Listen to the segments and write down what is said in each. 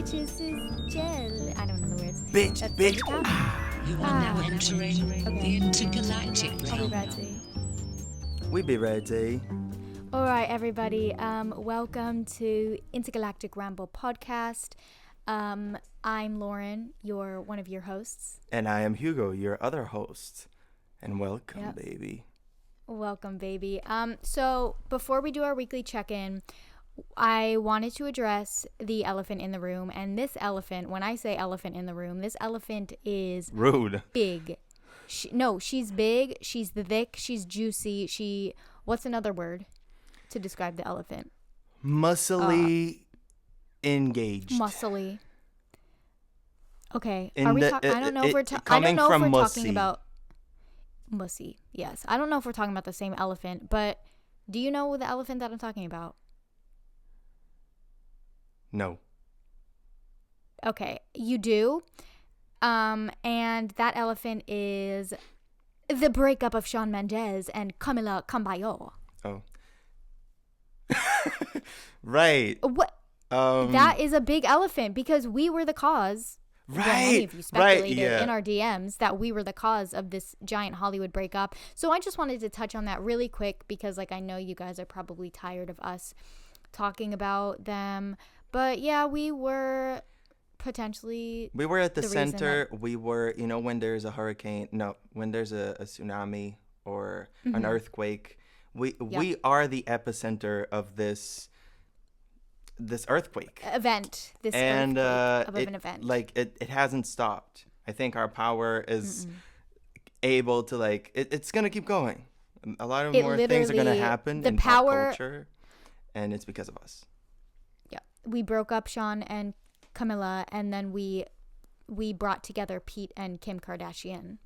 bitches is gel. I don't know the words. Bitch. You are now entering the Intergalactic I'll be Ramble. ready. We be ready. All right, everybody. Welcome to Intergalactic Ramble podcast. I'm Lauren, one of your hosts. And I am Hugo, your other host. And welcome, Yep. baby. Welcome, baby. So before we do our weekly check-in, I wanted to address the elephant in the room. And this elephant, when I say elephant in the room, this elephant is Rude. big. She's big. She's thick. She's juicy. What's another word to describe the elephant? Muscly engaged. Muscly. Okay. In Are we the- talking? I don't know if we're talking. I coming don't know if from we're mussy. talking about mussy. Yes. I don't know if we're talking about the same elephant, but do you know the elephant that I'm talking about? No. Okay, you do. And that elephant is the breakup of Shawn Mendes and Camila Cabello. Oh. Right. What? That is a big elephant because we were the cause. Well, many of you speculated in our DMs that we were the cause of this giant Hollywood breakup. So I just wanted to touch on that really quick because, I know you guys are probably tired of us talking about them. But yeah, we were potentially. We were at the reason center. We were, when there's a hurricane, when there's a tsunami or an earthquake, we are the epicenter of this earthquake. Event. This And earthquake of an event. It hasn't stopped. I think our power is able to it's gonna keep going. A lot of more things are gonna happen in pop culture, and it's because of us. Yeah, we broke up Shawn and Camilla, and then we brought together Pete and Kim Kardashian.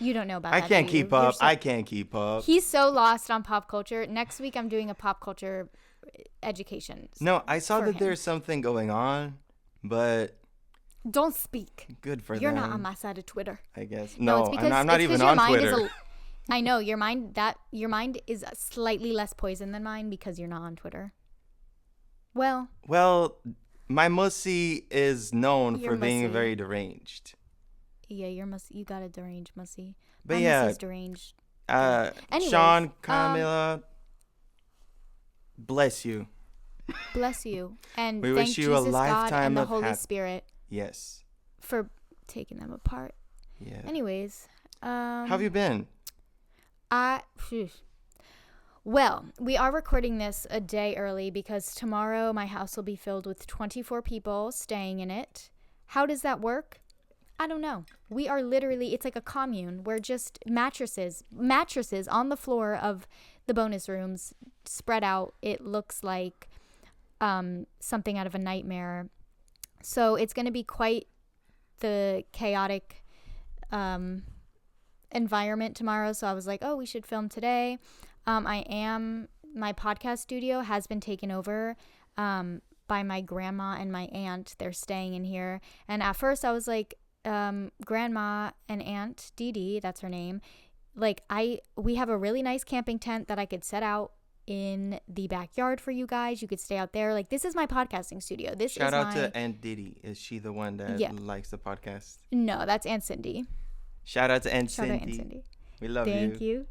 You don't know about that. I can't do you? keep up. You're I can't keep up. He's so lost on pop culture. Next week, I'm doing a pop culture education. No, I saw for that him. there's something going on, but Don't speak. good for You're them. not on my side of Twitter. I guess. It's No, because I'm not it's even 'cause your on mind Twitter. I know your mind is slightly less poison than mine because you're not on Twitter. Well, My mussy is known You're for being mussy. very deranged. yeah, you got a deranged mussy. But My yeah, mussy's deranged. Anyways, Shawn, Camila, bless you. Bless you. And We thank wish you a Jesus, God, lifetime and the of Holy Spirit Yes. for taking them apart. Yeah. Anyways, How have you been? Well, we are recording this a day early because tomorrow my house will be filled with 24 people staying in it. How does that work? I don't know. We are literally, it's like a commune. We're just mattresses on the floor of the bonus rooms spread out. It looks like something out of a nightmare. So it's going to be quite the chaotic environment tomorrow. So I was like, oh, we should film today. My podcast studio has been taken over by my grandma and my aunt. They're staying in here. And at first I was like, grandma and aunt Dee Dee, that's her name. We have a really nice camping tent that I could set out in the backyard for you guys. You could stay out there. This is my podcasting studio. Shout out to Aunt Didi. Is she the one that likes the podcast? No, that's Aunt Cindy. Shout out to Aunt Shout Cindy. out Aunt Cindy. We love you. Thank you.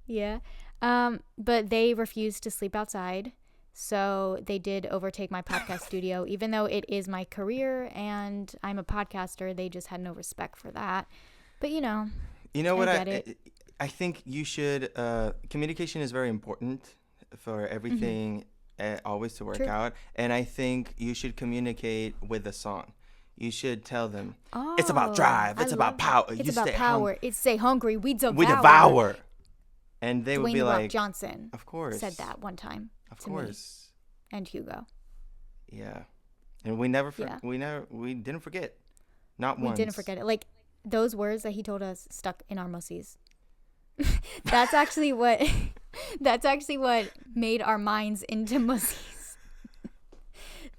Yeah. But they refused to sleep outside. So they did overtake my podcast studio, even though it is my career and I'm a podcaster. They just had no respect for that. But You know what? I get it. I think you should. Communication is very important for everything always to work True. out. And I think you should communicate with a song. You should tell them it's about drive. It's about power. It's about power. It's stay hungry. We devour. We devour. And they would Dwayne be "The Rock" like, Johnson. Of course. Said that one time. Of to me course. and Hugo. Yeah. And we never. Yeah. We didn't forget. Not We once. didn't forget it. Those words that he told us stuck in our mussies. That's actually what made our minds into mussies.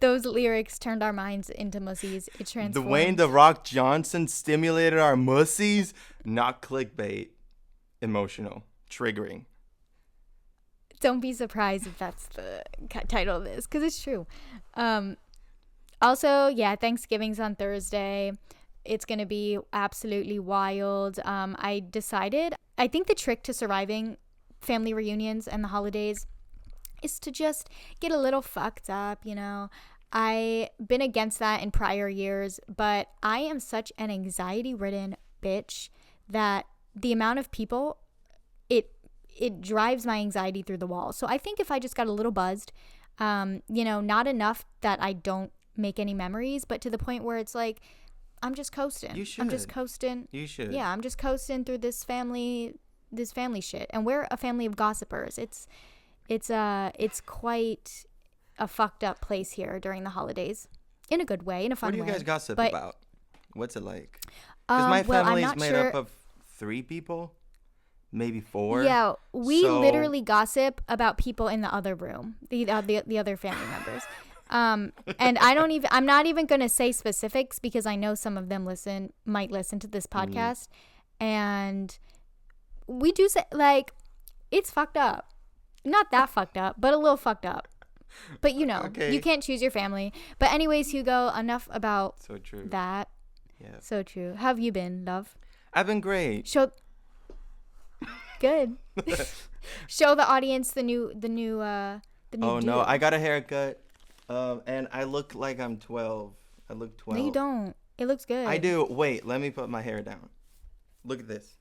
Those lyrics turned our minds into mussies. It transformed. Dwayne "The Rock" Johnson stimulated our mussies. Not clickbait. Emotional. Triggering. Don't be surprised if that's the title of this, because it's true. Also, yeah, Thanksgiving's on Thursday. It's going to be absolutely wild. I think the trick to surviving family reunions and the holidays is to just get a little fucked up, you know. I've been against that in prior years, but I am such an anxiety-ridden bitch that the amount of people, it drives my anxiety through the wall. So I think if I just got a little buzzed, you know, not enough that I don't make any memories, but to the point where it's like, I'm just coasting. You should. I'm just coasting. You should. Yeah, I'm just coasting through this family shit. And we're a family of gossipers. It's quite a fucked up place here during the holidays, in a good way, in a fun way. What do you guys gossip about? What's it like? Because my family's made up of 3 people, maybe 4. Yeah, we literally gossip about people in the other room, the other family members. And I'm not even going to say specifics because I know some of them might listen to this podcast. And we do say, like, it's fucked up. Not that fucked up, but a little fucked up. But you know, you can't choose your family. But anyways, Hugo, enough about that. Yeah. So true. How have you been, love? I've been great. Good. Show the audience the new Oh no, I got a haircut. And I look like I'm 12. I look 12. No, you don't. It looks good. I do. Wait, let me put my hair down. Look at this.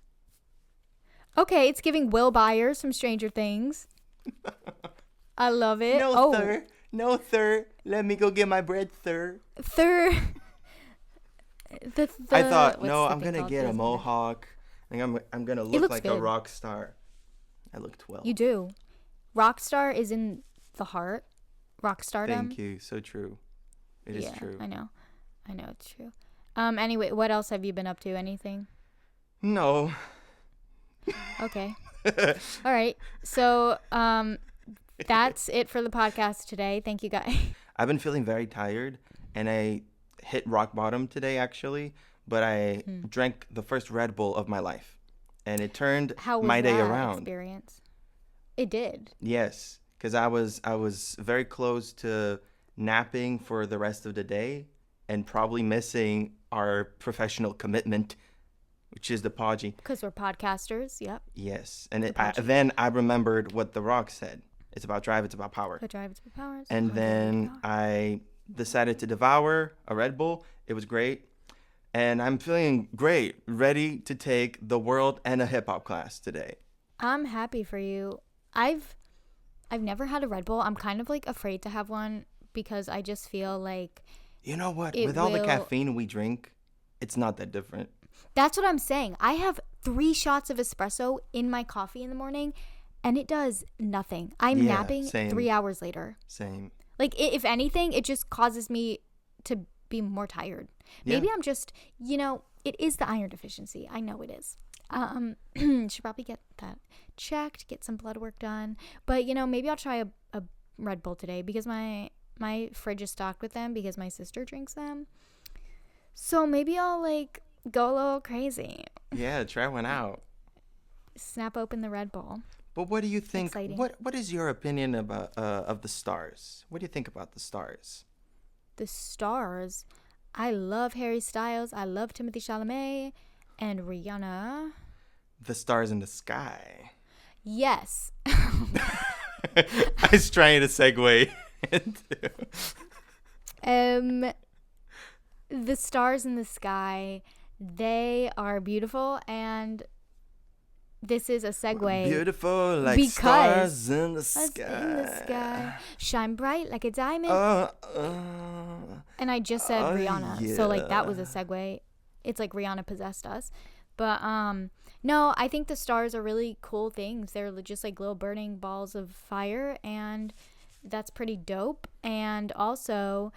Okay, it's giving Will Byers from Stranger Things. I love it. No, sir. Let me go get my bread, sir. Sir. I thought, no, I'm going to get a mohawk. And I'm going to look like a rock star. I look 12. You do. Rock star is in the heart. Rock stardom. Thank you. So true. It is true. I know it's true. Anyway, what else have you been up to? Anything? No. Okay. All right. So, that's it for the podcast today. Thank you, guys. I've been feeling very tired, and I hit rock bottom today, actually. But I drank the first Red Bull of my life, and it turned my day around. Experience? It did. Yes, because I was very close to napping for the rest of the day, and probably missing our professional commitment, which is the podgy. Because we're podcasters. Yep. Yes, and then I remembered what The Rock said. It's about drive, it's about power. Drive, it's about power. And then I decided to devour a Red Bull. It was great. And I'm feeling great, ready to take the world and a hip-hop class today. I'm happy for you. I've never had a Red Bull. I'm kind of like afraid to have one because I just feel like... You know what? With all the caffeine we drink, it's not that different. That's what I'm saying. I have 3 shots of espresso in my coffee in the morning, and it does nothing. I'm napping 3 hours later. Same. Like, if anything, it just causes me to be more tired. Maybe I'm just, you know, it is the iron deficiency. I know it is. Should probably get that checked, get some blood work done. But, you know, maybe I'll try a Red Bull today because my fridge is stocked with them because my sister drinks them. So maybe I'll, like, go a little crazy. Yeah, try one out. Snap open the Red Bull. But what do you think? Exciting. What is your opinion about of the stars? What do you think about the stars? The stars? I love Harry Styles. I love Timothée Chalamet and Rihanna. The stars in the sky. Yes. I was trying to segue into. The stars in the sky, they are beautiful, and this is a segue. Beautiful like stars in the sky. Shine bright like a diamond. And I just said Rihanna. Yeah. So like that was a segue. It's like Rihanna possessed us. But no, I think the stars are really cool things. They're just like little burning balls of fire, and that's pretty dope. And also,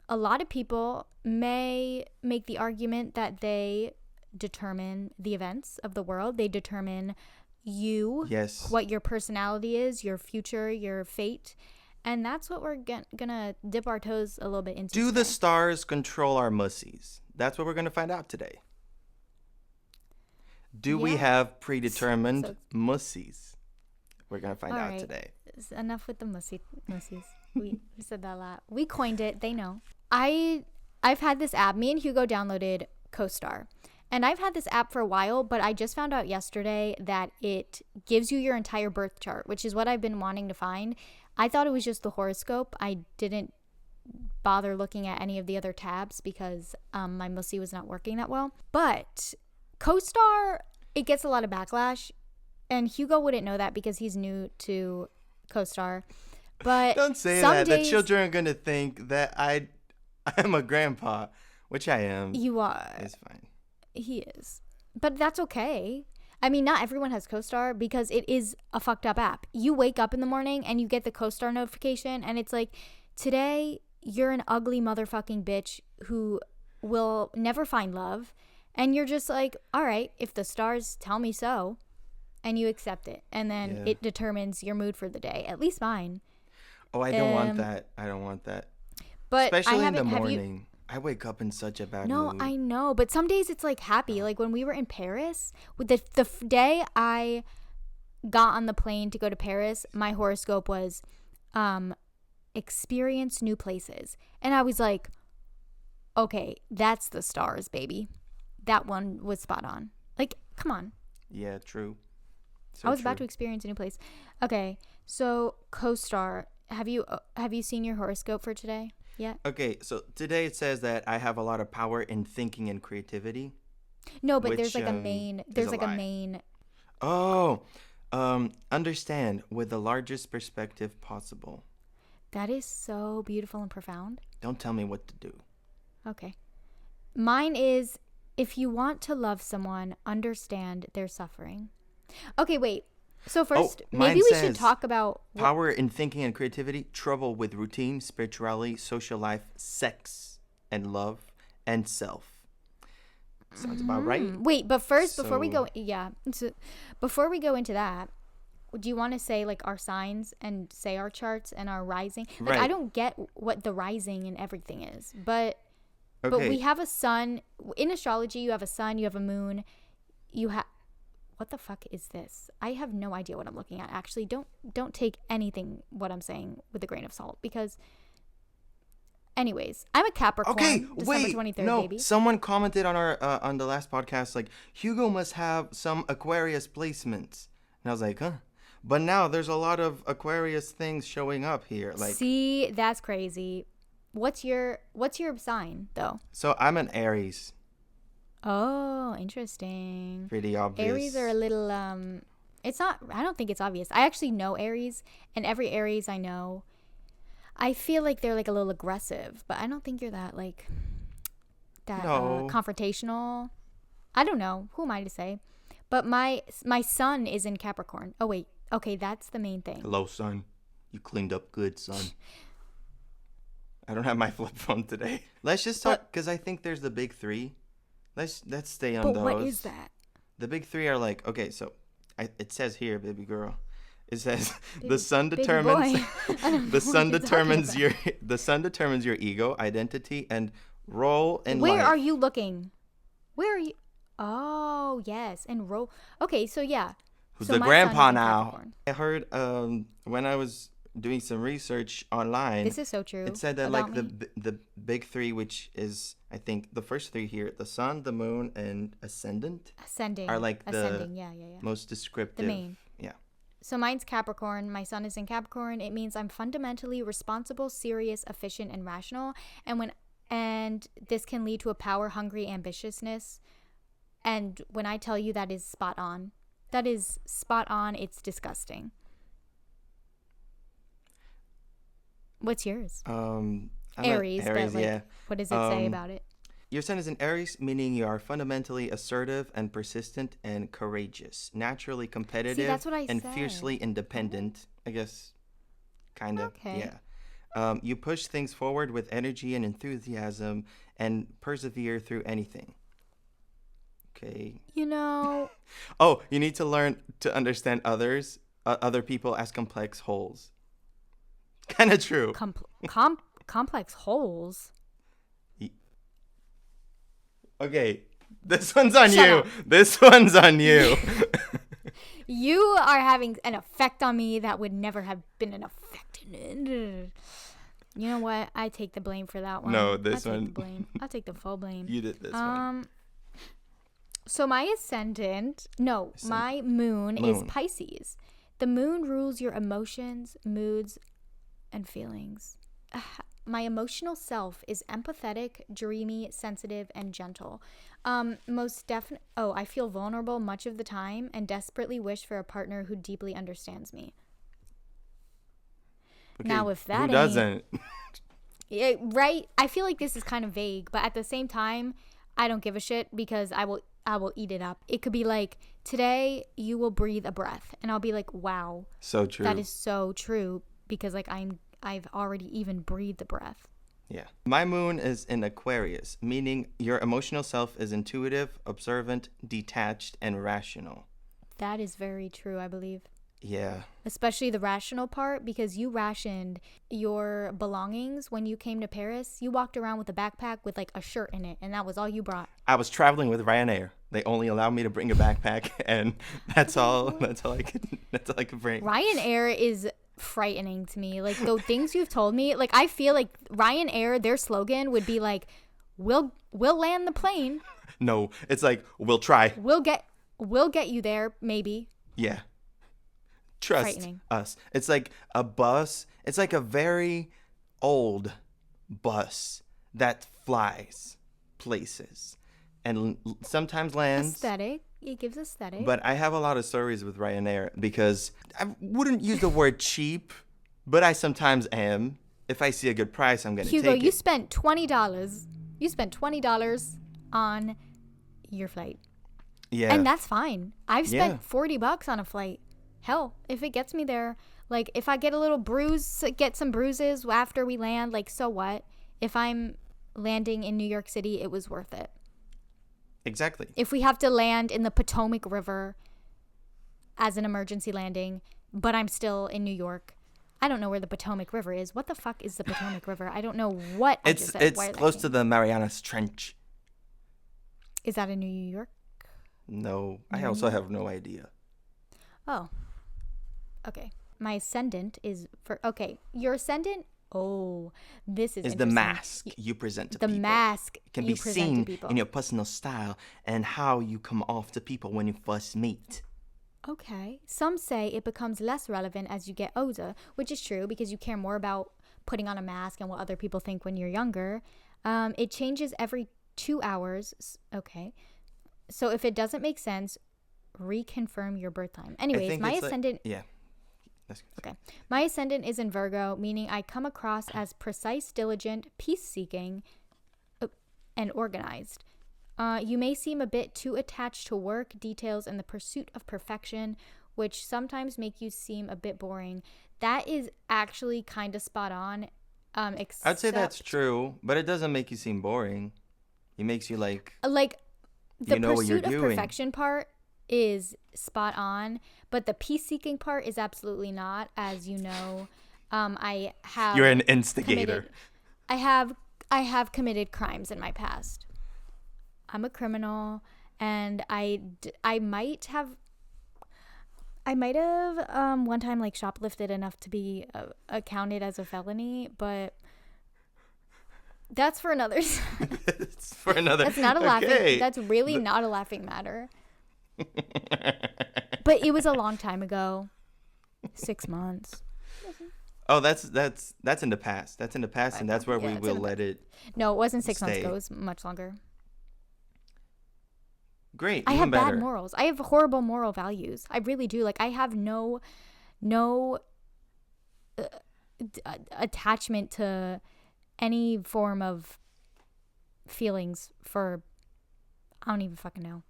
a lot of people may make the argument that they determine the events of the world. They determine you, what your personality is, your future, your fate. And that's what we're gonna dip our toes a little bit into. Do the stars control our mussies? That's what we're gonna find out today. Do we have predetermined mussies? We're gonna find out today. Enough with the mussies. We said that a lot. We coined it. They know. I've had this app. Me and Hugo downloaded CoStar. And I've had this app for a while, but I just found out yesterday that it gives you your entire birth chart, which is what I've been wanting to find. I thought it was just the horoscope. I didn't bother looking at any of the other tabs because my Mussy was not working that well. But CoStar, it gets a lot of backlash. And Hugo wouldn't know that because he's new to CoStar. But don't say that. The children are going to think that I'm a grandpa, which I am. You are. It's fine. He is. But that's okay. I mean, not everyone has CoStar because it is a fucked up app. You wake up in the morning and you get the CoStar notification and it's like, today you're an ugly motherfucking bitch who will never find love. And you're just like, all right, if the stars tell me so. And you accept it. And then it determines your mood for the day. At least mine. Oh, I don't want that. I don't want that. But especially in the morning. I wake up in such a bad mood. No, I know. But some days it's like happy. Like when we were in Paris, with the day I got on the plane to go to Paris, my horoscope was experience new places. And I was like, okay, that's the stars, baby. That one was spot on. Like, come on. Yeah, true. I was about to experience a new place. Okay, so CoStar, have you seen your horoscope for today yet? Okay, so today it says that I have a lot of power in thinking and creativity. No, but there's like a main. There's like a main. Oh, understand with the largest perspective possible. That is so beautiful and profound. Don't tell me what to do. Okay. Mine is, if you want to love someone, understand their suffering. Okay, wait. So first, maybe we should talk about power in thinking and creativity, trouble with routine, spirituality, social life, sex, and love, and self. Sounds about right. Wait, but first, before we go into that, do you want to say like our signs and say our charts and our rising? Like, I don't get what the rising and everything is, but we have a sun in astrology. You have a sun, you have a moon, you have. What the fuck is this? I have no idea what I'm looking at. Actually, don't take anything what I'm saying with a grain of salt because anyways, I'm a Capricorn. Okay, December 23rd, baby. Someone commented on our on the last podcast like Hugo must have some Aquarius placements. And I was like, huh? But now there's a lot of Aquarius things showing up here. Like, see, that's crazy. What's your sign though? So I'm an Aries. Oh, interesting. Pretty obvious. Aries are a little it's not, I don't think it's obvious. I actually know Aries, and every Aries I know, I feel like they're like a little aggressive, but I don't think you're that like that confrontational. I don't know. Who am I to say? But my sun is in Capricorn. Oh wait. Okay, that's the main thing. Hello, son. You cleaned up good, son. I don't have my flip phone today. Let's just talk because I think there's the big three. Let's stay on those. But what is that? The big three are like, okay, so it says here, baby girl. It says the sun determines the sun determines your ego, identity, and role in life. Where are you looking? Where are you? Oh, yes, and role. Okay, so yeah. Who's the grandpa now? I heard when I was doing some research online. This is so true. It said that like the big three, which is I think the first three here, the sun, the moon, and ascendant. Ascending. Are like the yeah. most descriptive. The main. Yeah. So mine's Capricorn. My sun is in Capricorn. It means I'm fundamentally responsible, serious, efficient, and rational. And this can lead to a power-hungry ambitiousness. And when I tell you that is spot on, it's disgusting. What's yours? Aries, but like, what does it say about it? Your sun is in Aries, meaning you are fundamentally assertive and persistent and courageous, naturally competitive. See, that's what I and said. Fiercely independent. I guess, kind of. Okay. Yeah. You push things forward with energy and enthusiasm and persevere through anything. Okay. You know. Oh, you need to learn to understand other people as complex wholes. Kind of true. Complex wholes. Okay, this one's on Shut you. up. This one's on you. You are having an effect on me that would never have been an effect. You know what? I take the blame for that one. No, this I'll one. Take the blame. I'll take the full blame. You did this one. So my my moon is Pisces. The moon rules your emotions, moods, and feelings. My emotional self is empathetic, dreamy, sensitive, and gentle. I feel vulnerable much of the time and desperately wish for a partner who deeply understands me. Okay, now, if that who doesn't? Yeah, right? I feel like this is kind of vague, but at the same time, I don't give a shit because I will eat it up. It could be like, today you will breathe a breath, and I'll be like, wow. So true. That is so true because like I've already even breathed the breath. Yeah. My moon is in Aquarius, meaning your emotional self is intuitive, observant, detached, and rational. That is very true, I believe. Yeah. Especially the rational part, because you rationed your belongings when you came to Paris. You walked around with a backpack with like a shirt in it, and that was all you brought. I was traveling with Ryanair. They only allowed me to bring a backpack, and that's all I could bring. Ryanair is frightening to me. Like the things you've told me, like I feel like Ryanair, their slogan would be like, we'll land the plane. No, it's like, we'll try. We'll get you there, maybe. Yeah. Trust us. It's like a bus. It's like a very old bus that flies places and sometimes lands. Aesthetic. It gives aesthetic. But I have a lot of stories with Ryanair because I wouldn't use the word cheap, but I sometimes am. If I see a good price, I'm going to take it. Hugo, you spent $20. You spent $20 on your flight. Yeah. And that's fine. I've spent $40 on a flight. Hell, if it gets me there, like if I get a little get some bruises after we land, like so what? If I'm landing in New York City, it was worth it. Exactly. If we have to land in the Potomac River as an emergency landing, but I'm still in New York, I don't know where the Potomac River is. What the fuck is the Potomac River? I don't know what I just said. It's close to the Marianas Trench. Is that in New York? No, I also have no idea. Oh. Okay. My ascendant is your ascendant. Oh, this is the mask you present to people. The mask can be seen in your personal style and how you come off to people when you first meet. Okay. Some say it becomes less relevant as you get older, which is true because you care more about putting on a mask and what other people think when you're younger. It changes every 2 hours. Okay. So if it doesn't make sense, reconfirm your birth time. Anyways, my ascendant. Okay. My ascendant is in Virgo, meaning I come across as precise, diligent, peace-seeking, and organized. You may seem a bit too attached to work, details, and the pursuit of perfection, which sometimes make you seem a bit boring. That is actually kind of spot on. I'd say that's true, but it doesn't make you seem boring. It makes you the pursuit of perfection part is spot on, but the peace-seeking part is absolutely not. As you know, you're an instigator. I have committed crimes in my past. I'm a criminal, and I might have one time like shoplifted enough to be accounted as a felony, but that's for another. It's for another. That's not a laughing. That's really not a laughing matter. But it was a long time ago. 6 months. Oh, that's in the past. That's in the past, and that's where we will let it. No, it wasn't 6 months ago. It was much longer. Great. I have bad morals. I have horrible moral values. I really do. Like I have no attachment to any form of feelings for. I don't even fucking know.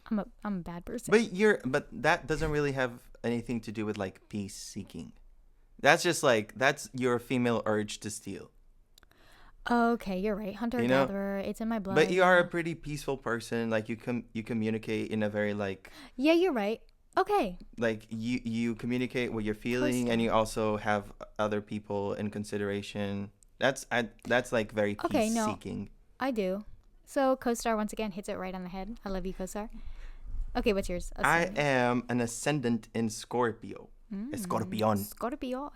I'm a bad person. But that doesn't really have anything to do with like peace seeking. That's just that's your female urge to steal. Okay, you're right. Hunter gatherer, it's in my blood. But you are a pretty peaceful person. Like you communicate in a very Yeah, you're right. Okay. Like you communicate what you're feeling, and you also have other people in consideration. That's like very peace seeking. I do. So co-star once again hits it right on the head. I love you, co-star. Okay, what's yours? I am an ascendant in Scorpio. Scorpion. Scorpio.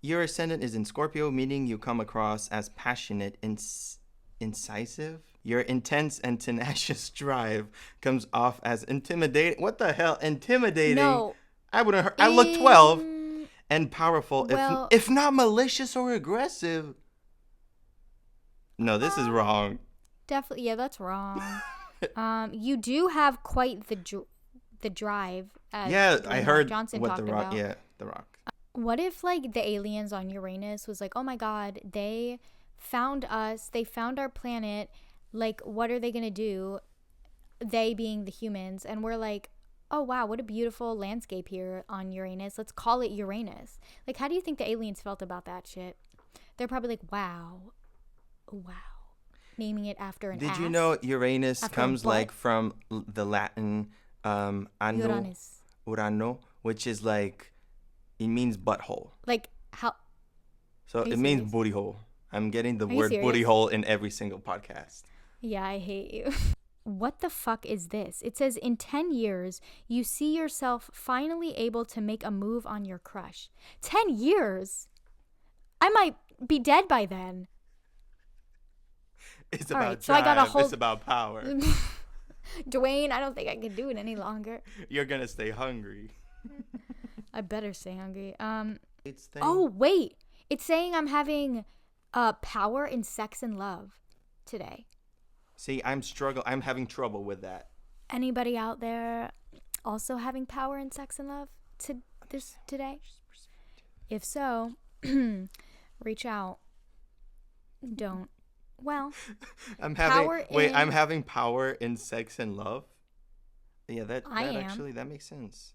Your ascendant is in Scorpio, meaning you come across as passionate, incisive. Your intense and tenacious drive comes off as intimidating. What the hell? Intimidating? No. I wouldn't. I look 12 and powerful, if not malicious or aggressive. No, this is wrong. Definitely, yeah, that's wrong. You do have quite the drive. As I heard Johnson what talked the Rock. about. Yeah, the Rock. What if like the aliens on Uranus was like, oh my God, they found us, they found our planet. Like, what are they gonna do? They being the humans, and we're like, oh wow, what a beautiful landscape here on Uranus. Let's call it Uranus. Like, how do you think the aliens felt about that shit? They're probably like, wow, naming it after an ass. Did you know Uranus comes like from the Latin anno, urano, which is like, it means butthole. Like how? So it means booty hole. I'm getting the word booty hole in every single podcast. Yeah, I hate you. What the fuck is this? It says in 10 years, you see yourself finally able to make a move on your crush. 10 years? I might be dead by then. It's about drive. It's about power. Dwayne, I don't think I can do it any longer. You're going to stay hungry. I better stay hungry. Oh, wait. It's saying I'm having power in sex and love today. See, I'm having trouble with that. Anybody out there also having power in sex and love today? If so, reach out. Don't. Well, I'm having power in sex and love. Yeah, that makes sense.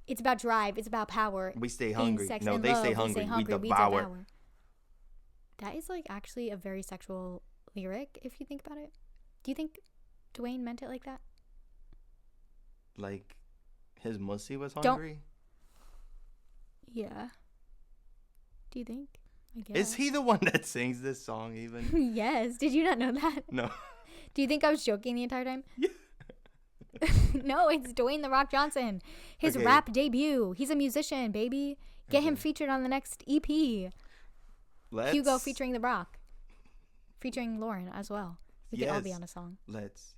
It's about drive. It's about power. We stay hungry. No, they stay hungry. We devour. That is like actually a very sexual lyric if you think about it. Do you think Dwayne meant it like that? Like his mussy was hungry? Yeah. Do you think? I guess. Is he the one that sings this song even? Yes. Did you not know that? No. Do you think I was joking the entire time? Yeah. No, it's Dwayne "The Rock" Johnson. His rap debut. He's a musician, baby. Get him featured on the next EP. Hugo featuring The Rock. Featuring Lauren as well. We could all be on a song. Let's.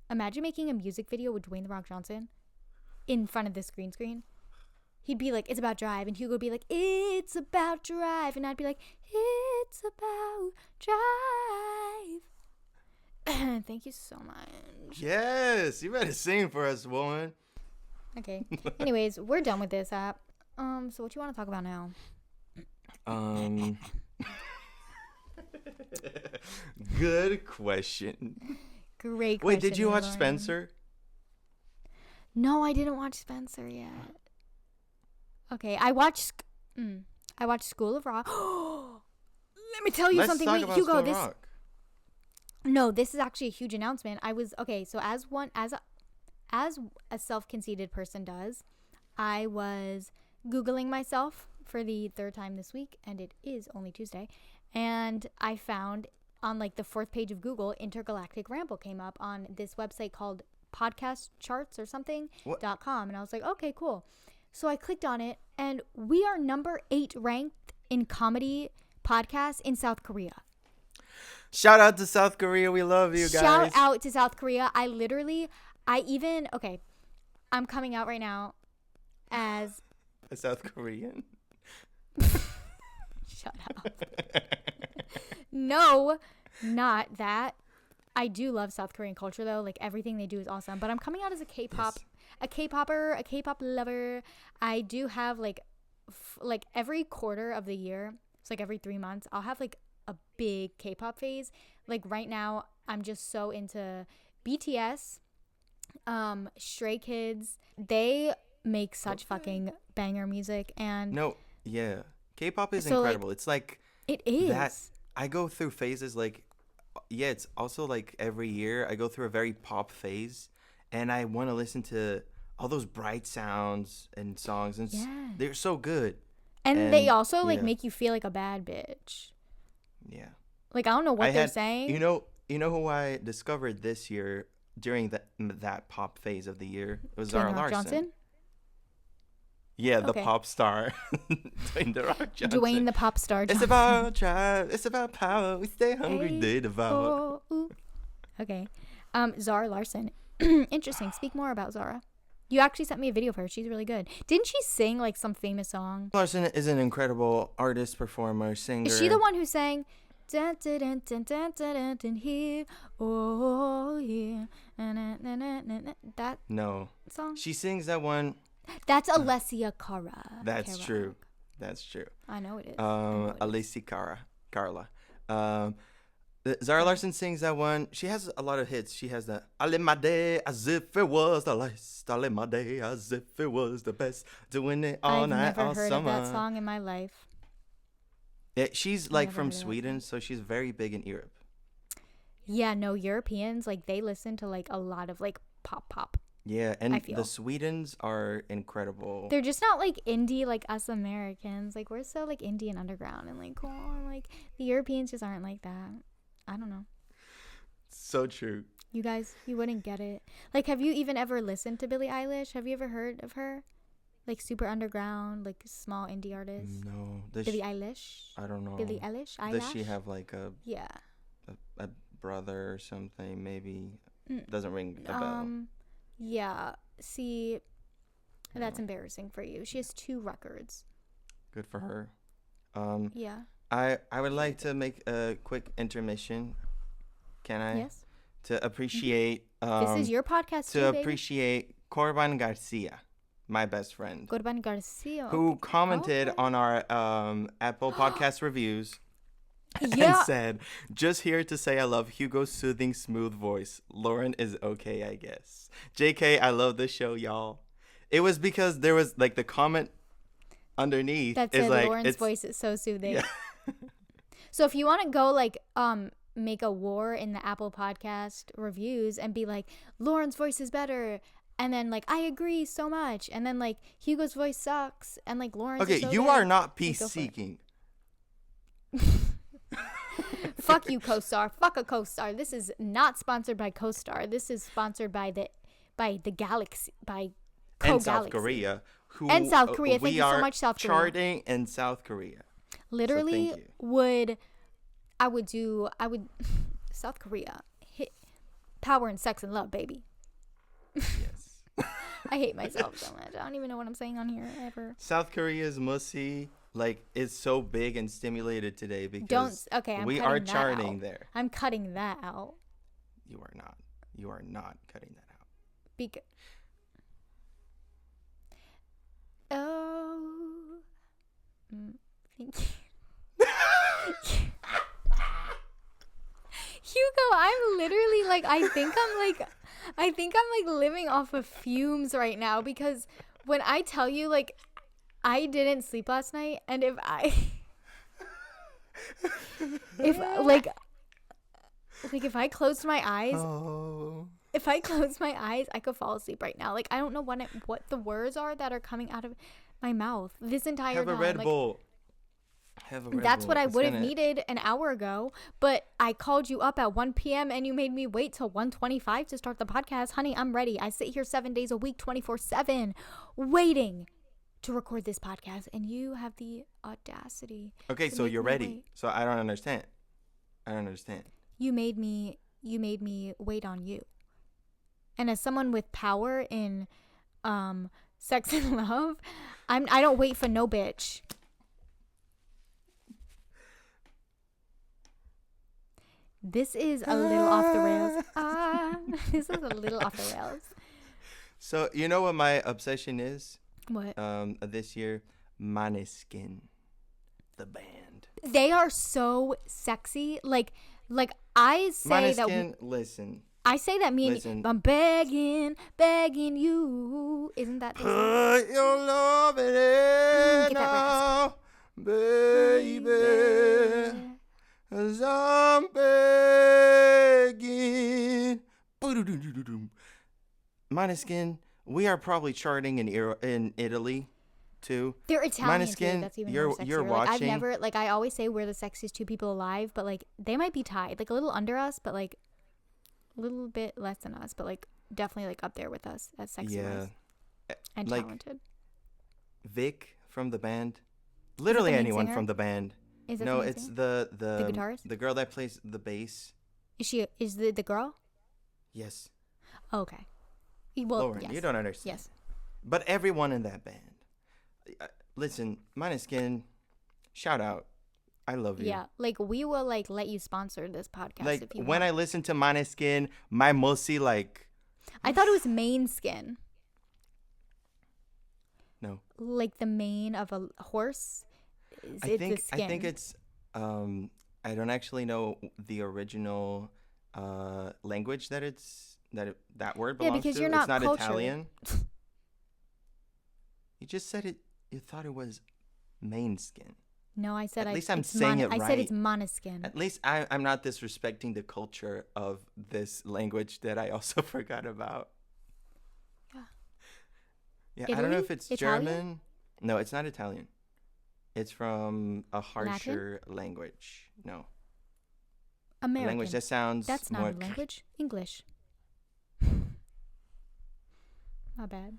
Imagine making a music video with Dwayne "The Rock" Johnson in front of this green screen. He'd be like, it's about drive. And Hugo would be like, it's about drive. And I'd be like, it's about drive. Thank you so much. Yes, you better sing for us, woman. Okay. Anyways, we're done with this app. So what you want to talk about now? Good question. Great question. Wait, did you watch Spencer? No, I didn't watch Spencer yet. Okay, I watched School of Rock. Let me tell you something. Wait, Hugo, this is actually a huge announcement. So as a self-conceited person does, I was Googling myself for the third time this week, and it is only Tuesday, and I found on like the fourth page of Google, Intergalactic Ramble came up on this website called Podcast Charts or something .com, and I was like, okay, cool. So I clicked on it, and we are number 8 ranked in comedy podcasts in South Korea. Shout out to South Korea. We love you guys. Shout out to South Korea. I'm coming out right now as a South Korean. Shut up. No, not that. I do love South Korean culture, though. Like, everything they do is awesome. But I'm coming out as a K-pop, a K-popper, a K-pop lover. I do have, like every quarter of the year, it's like every 3 months, I'll have, like, a big K-pop phase. Like, right now, I'm just so into BTS, Stray Kids. They make such fucking banger music. And K-pop is incredible. Like, it's like... It is. That, I go through phases, like... Yeah, it's also like every year I go through a very pop phase, and I want to listen to all those bright sounds and songs, and they're so good. And they also like make you feel like a bad bitch. Yeah. Like, I don't know what they're saying. You know who I discovered this year during that pop phase of the year? It was Zara Larsson. Johnson? Yeah, the pop star. Dwayne The Rock Johnson. Dwayne the pop star Johnson. It's about drive. It's about power. We stay hungry, Hey, they devour. Okay. Zara Larson. Interesting. Speak more about Zara. You actually sent me a video of her. She's really good. Didn't she sing like some famous song? Larson is an incredible artist, performer, singer. Is she the one who sang dun, dun, dun, dun, dun, dun, dun, dun, here, oh yeah, that No song? She sings that one. That's Alessia Cara. That's true. That's true. I know it is. Alessia Carla. Zara Larson sings that one. She has a lot of hits. She has the I live my day as if it was the last. I live my day as if it was the best. Doing it all night, all summer. I've never heard of that song in my life. Yeah, she's like from Sweden, so she's very big in Europe. Yeah, no, Europeans, like they listen to like a lot of like pop. Yeah, and the Swedens are incredible. They're just not like indie like us Americans. Like we're so like indie and underground and like cool. And, like the Europeans just aren't like that. I don't know. So true. You guys, you wouldn't get it. Like, have you even ever listened to Billie Eilish? Have you ever heard of her? Like super underground, like small indie artist. No. Billie Eilish. I don't know. Billie Eilish. Does she have like a a brother or something? Maybe doesn't ring a bell. Yeah. See, that's embarrassing for you. She has 2 records. Good for her. Yeah. I would like to make a quick intermission. Can I? Yes. To appreciate. This is your podcast. To appreciate Corban Garcia, my best friend. Corban Garcia. Who commented on our Apple Podcast reviews. Yeah. And said, just here to say I love Hugo's soothing, smooth voice. Lauren is okay, I guess. JK, I love this show, y'all. It was because there was like the comment underneath. That said, like, Lauren's voice is so soothing. Yeah. So if you want to go like make a war in the Apple Podcast reviews and be like, Lauren's voice is better. And then like, I agree so much. And then like, Hugo's voice sucks. And like, Lauren's okay, is so you good. Are not peace seeking. Fuck you, CoStar. Fuck a CoStar. This is not sponsored by CoStar. This is sponsored by the Galaxy, by and South Korea. And South Korea. Thank you so much, South Korea. Charting in South Korea. Literally I would South Korea hit power and sex and love, baby. Yes. I hate myself so much. I don't even know what I'm saying on here ever. South Korea's mussy is so big and stimulated today because we are charting there. I'm cutting that out. You are not. You are not cutting that out. Thank you. Hugo, I'm literally like, I think I'm living off of fumes right now, because when I tell you like I didn't sleep last night, and if I closed my eyes, I could fall asleep right now. Like, I don't know what the words are that are coming out of my mouth this entire time. Have a Red Bull. That's what I would have needed an hour ago, but I called you up at 1 p.m. and you made me wait till 1:25 to start the podcast. Honey, I'm ready. I sit here 7 days a week, 24/7, waiting to record this podcast, and you have the audacity. Okay, so you're ready. Wait. So I don't understand. You made me wait on you. And as someone with power in sex and love, I don't wait for no bitch. This is a little off the rails. This is a little off the rails. So you know what my obsession is? What? This year, Måneskin, the band. They are so sexy. Like I say Måneskin, listen. I say that and I'm begging you. Isn't that the put your love in it now, baby. 'Cause I'm begging. Måneskin, we are probably charting in Italy too. They're Italian Måneskin, too. That's even more sexier. You're watching. I've never, I always say we're the sexiest 2 people alive, but they might be tied, a little under us, but a little bit less than us, but definitely up there with us as sexy and talented. Vic from the band. Literally anyone singer? from the band. Is it No, the main it's singer? the guitarist? the girl that plays the bass. Is the girl? Yes. Oh, okay. Well, Lauren, yes. you don't understand. Yes. But everyone in that band. Listen, Måneskin, shout out. I love you. Yeah, like we will like let you sponsor this podcast Like if you when want. I listen to Måneskin, my musty like. I thought it was mane skin. No. Like the mane of a horse. I think it's I don't actually know the original language that that word belongs because to. you're not it's not cultured. Italian. You just said it. You thought it was mane skin. No, I said At least I'm saying it right. I said it's Måneskin. At least I'm not disrespecting the culture of this language that I also forgot about. Yeah. Yeah, Italy? I don't know if it's Italian? German. No, it's not Italian. It's from a harsher language. No. American. A language that sounds That's more not a language. English. My bad.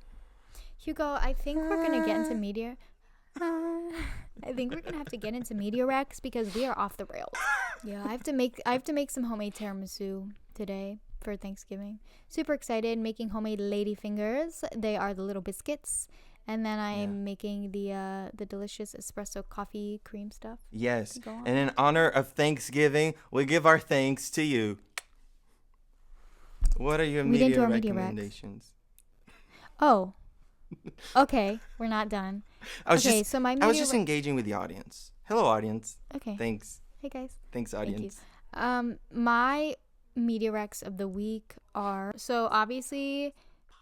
Hugo, I think we're gonna get into media. I think we're gonna have to get into media recs because we are off the rails. Yeah, I have to make some homemade tiramisu today for Thanksgiving. Super excited, making homemade lady fingers. They are the little biscuits, and then I'm making the delicious espresso coffee cream stuff. Yes, and in honor of Thanksgiving, we give our thanks to you. What are your media recommendations? Oh, okay, we're not done. I was just engaging with the audience. Hello, audience. Okay. Thanks. Hey guys. Thanks, audience. Thank you. My media recs of the week are obviously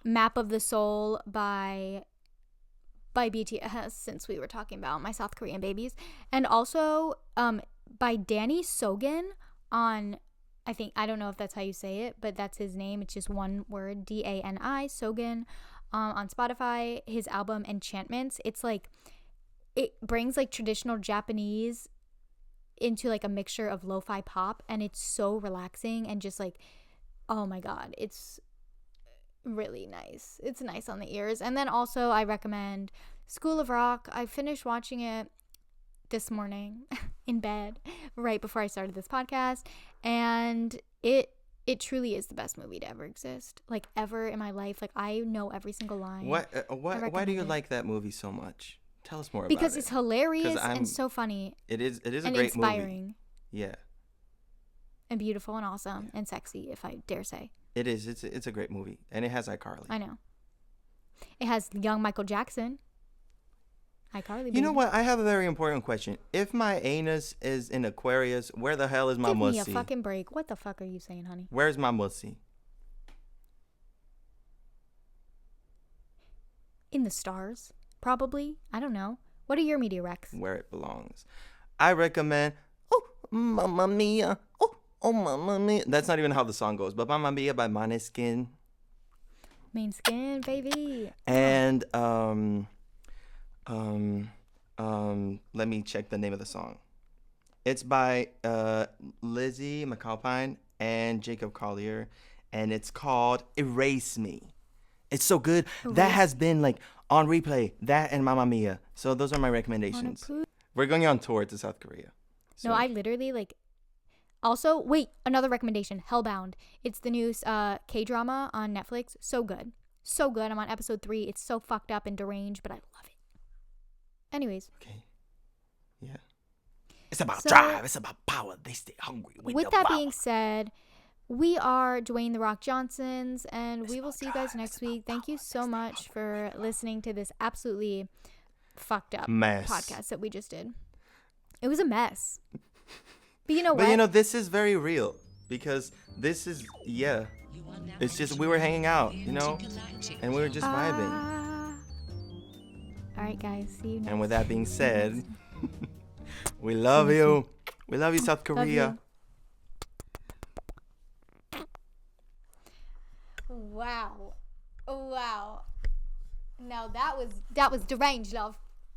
Map of the Soul by BTS, since we were talking about my South Korean babies, and also by Danny Sogen on, I don't know if that's how you say it, but that's his name. It's just one word, Dani Sogen. On Spotify, his album Enchantments, it's like it brings like traditional Japanese into like a mixture of lo-fi pop, and it's so relaxing and just like, oh my god, it's really nice. It's nice on the ears. And then also I recommend School of Rock. I finished watching it this morning in bed right before I started this podcast, and it truly is the best movie to ever exist, like ever in my life. Like I know every single line. Why do you like that movie so much? Tell us more about it. Because it's hilarious and so funny. It is a and great inspiring. Movie. Yeah. And beautiful and awesome and sexy, if I dare say. It is. It's a great movie, and it has iCarly. I know. It has young Michael Jackson. iCarly. Baby. You know what? I have a very important question. If my anus is in Aquarius, where the hell is my mussy? Give me a fucking break. What the fuck are you saying, honey? Where's my mussy? In the stars, probably. I don't know. What are your media recs? Where it belongs. I recommend. Oh, Mamma Mia. Oh, Mamma Mia. That's not even how the song goes, but Mamma Mia by Måneskin. Main skin, baby. And let me check the name of the song. It's by Lizzie McAlpine and Jacob Collier, and it's called Erase Me. It's so good. That has been like on replay. That and Mamma Mia. So those are my recommendations. We're going on tour to South Korea. So. No, I literally like. Also, wait, another recommendation. Hellbound. It's the new K-drama on Netflix. So good. So good. I'm on episode 3. It's so fucked up and deranged, but I love it. Anyways. Okay. Yeah. It's about drive. It's about power. They stay hungry. With that being said, we are Dwayne The Rock Johnsons, and we will see you guys next week. Thank you so much for listening to this absolutely fucked up podcast that we just did. It was a mess. But you know what? But this is very real, because this is, it's just we were hanging out, and we were just vibing. All right, guys. See you next. And with that being said, we love you. We love you, South Korea. Wow. Now that was deranged, love.